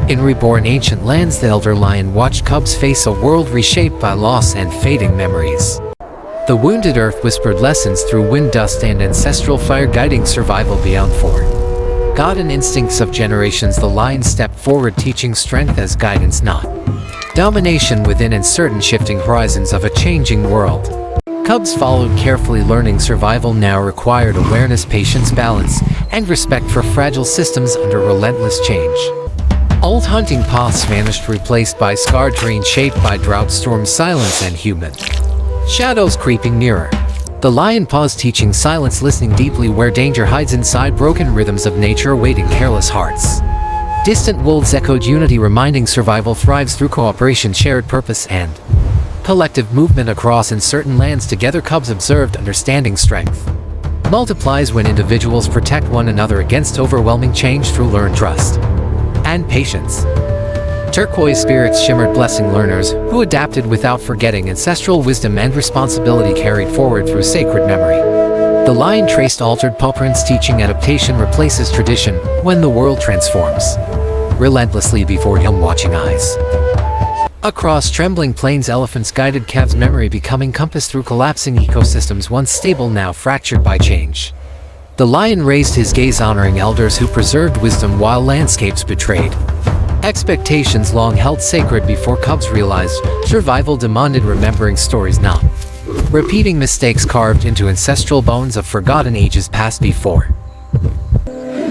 In reborn ancient lands, the elder lion watched cubs face a world reshaped by loss and fading memories. The wounded earth whispered lessons through wind, dust, and ancestral fire, guiding survival beyond forgotten instincts of generations. The lion stepped forward, teaching strength as guidance, not domination, within uncertain shifting horizons of a changing world. Cubs followed carefully, learning survival now required awareness, patience, balance, and respect for fragile systems under relentless change. Old hunting paths vanished, replaced by scarred terrain shaped by drought, storms, silence, and human shadows creeping nearer. The lion paused, teaching silence, listening deeply where danger hides inside broken rhythms of nature, awaiting careless hearts. Distant wolves echoed unity, reminding survival thrives through cooperation, shared purpose, and collective movement across uncertain lands. Together, cubs observed, understanding strength multiplies when individuals protect one another against overwhelming change through learned trust and patience. Turquoise spirits shimmered, blessing learners who adapted without forgetting ancestral wisdom and responsibility carried forward through sacred memory. The lion traced altered pawprints, teaching adaptation replaces tradition when the world transforms relentlessly before him watching eyes. Across trembling plains, elephants guided calves' memory, becoming compass through collapsing ecosystems once stable, now fractured by change. The lion raised his gaze, honoring elders who preserved wisdom while landscapes betrayed expectations long held sacred. Before cubs realized survival demanded remembering stories, not repeating mistakes carved into ancestral bones of forgotten ages past. Before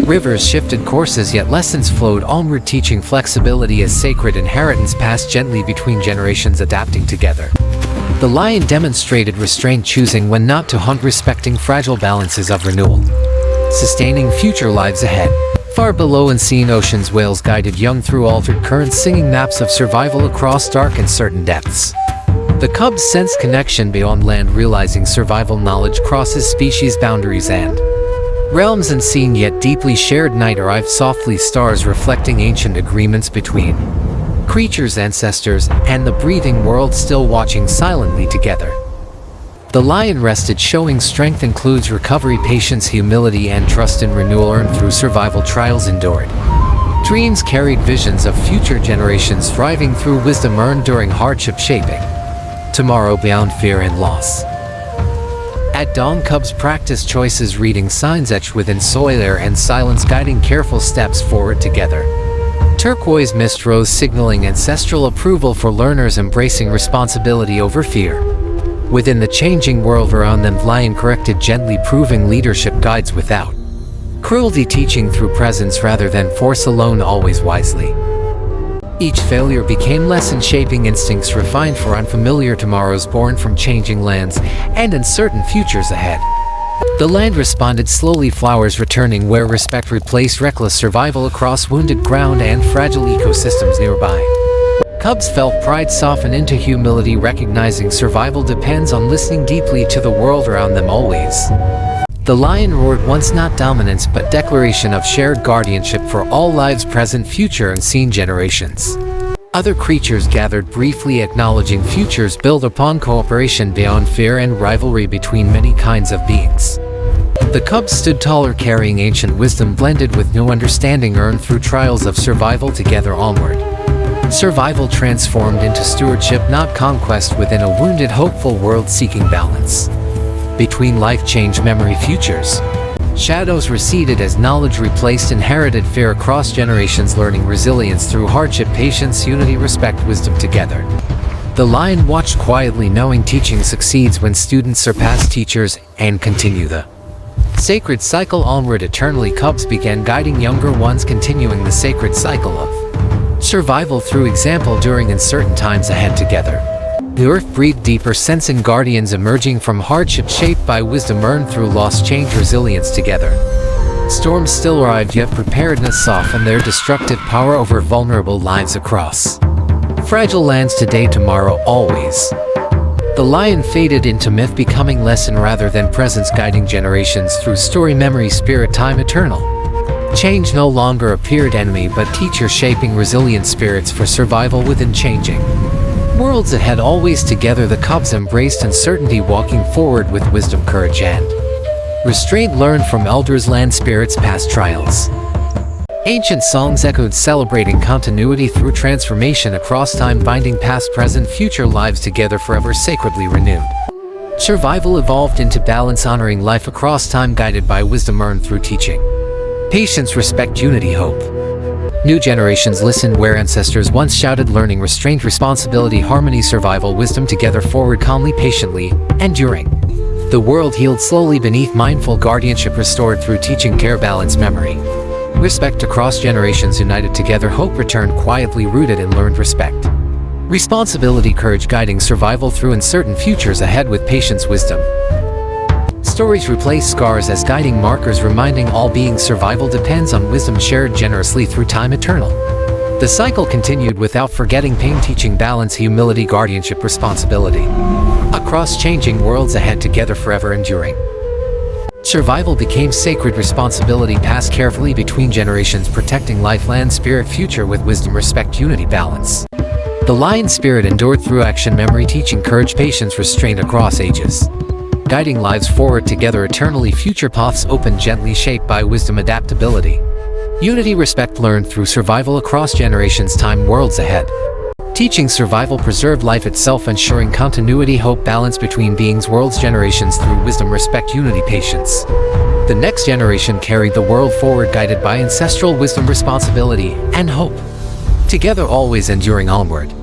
rivers shifted courses, yet lessons flowed onward, teaching flexibility as sacred inheritance passed gently between generations, adapting together. The lion demonstrated restraint, choosing when not to hunt, respecting fragile balances of renewal, sustaining future lives ahead. Far below unseen oceans, whales guided young through altered currents, singing maps of survival across dark, uncertain depths. The cubs sensed connection beyond land, realizing survival knowledge crosses species boundaries and realms unseen yet deeply shared. Night arrived softly, stars reflecting ancient agreements between creatures, ancestors, and the breathing world, still watching silently together. The lion rested, showing strength includes recovery, patience, humility, and trust in renewal earned through survival trials endured. Dreams carried visions of future generations, thriving through wisdom earned during hardship, shaping tomorrow beyond fear and loss. At dawn, cubs practiced choices, reading signs etched within soil, air, and silence, guiding careful steps forward together. Turquoise mist rose, signaling ancestral approval for learners, embracing responsibility over fear. Within the changing world around them, the lion corrected gently, proving leadership guides without cruelty, teaching through presence rather than force alone, always wisely. Each failure became lesson, shaping instincts refined for unfamiliar tomorrows born from changing lands and uncertain futures ahead. The land responded slowly, flowers returning where respect replaced reckless survival across wounded ground and fragile ecosystems nearby. Cubs felt pride soften into humility, recognizing survival depends on listening deeply to the world around them always. The lion roared, once not dominance but declaration of shared guardianship for all lives, present, future, unseen generations. Other creatures gathered briefly, acknowledging futures built upon cooperation beyond fear and rivalry between many kinds of beings. The cubs stood taller, carrying ancient wisdom blended with new understanding earned through trials of survival, together onward. Survival transformed into stewardship, not conquest, within a wounded, hopeful world seeking balance between life, change, memory, futures. Shadows receded as knowledge replaced inherited fear across generations, learning resilience through hardship, patience, unity, respect, wisdom together. The lion watched quietly, knowing teaching succeeds when students surpass teachers and continue the sacred cycle onward eternally. Cubs began guiding younger ones, continuing the sacred cycle of survival through example during uncertain times ahead. Together, the earth breathed deeper, sensing guardians emerging from hardship, shaped by wisdom earned through loss, change, resilience together. Storms still arrived, yet preparedness softened their destructive power over vulnerable lives across fragile lands. Today, tomorrow, always. The lion faded into myth, becoming lesson rather than presence, guiding generations through story, memory, spirit, time eternal. Change no longer appeared enemy but teacher, shaping resilient spirits for survival within changing worlds ahead. Always together, the cubs embraced uncertainty, walking forward with wisdom, courage, and restraint learned from elders, land spirits, past trials. Ancient songs echoed, celebrating continuity through transformation across time, binding past, present, future lives together forever, sacredly renewed. Survival evolved into balance, honoring life across time, guided by wisdom earned through teaching. Patience, respect, unity, hope. New generations listened where ancestors once shouted, learning restraint, responsibility, harmony, survival, wisdom together, forward calmly, patiently, enduring. The world healed slowly beneath mindful guardianship, restored through teaching, care, balance, memory. Respect across generations united together, hope returned quietly, rooted in learned respect. Responsibility, courage, guiding survival through uncertain futures ahead with patience, wisdom. Stories replace scars as guiding markers, reminding all beings survival depends on wisdom shared generously through time eternal. The cycle continued without forgetting pain, teaching balance, humility, guardianship, responsibility. Across changing worlds ahead, together forever enduring. Survival became sacred, responsibility passed carefully between generations, protecting life, land, spirit, future with wisdom, respect, unity, balance. The lion spirit endured through action, memory, teaching, courage, patience, restraint across ages. Guiding lives forward together eternally, future paths open gently, shaped by wisdom, adaptability. Unity, respect learned through survival across generations, time, worlds ahead. Teaching survival preserved life itself, ensuring continuity, hope, balance between beings, worlds, generations through wisdom, respect, unity, patience. The next generation carried the world forward, guided by ancestral wisdom, responsibility, and hope. Together always enduring onward.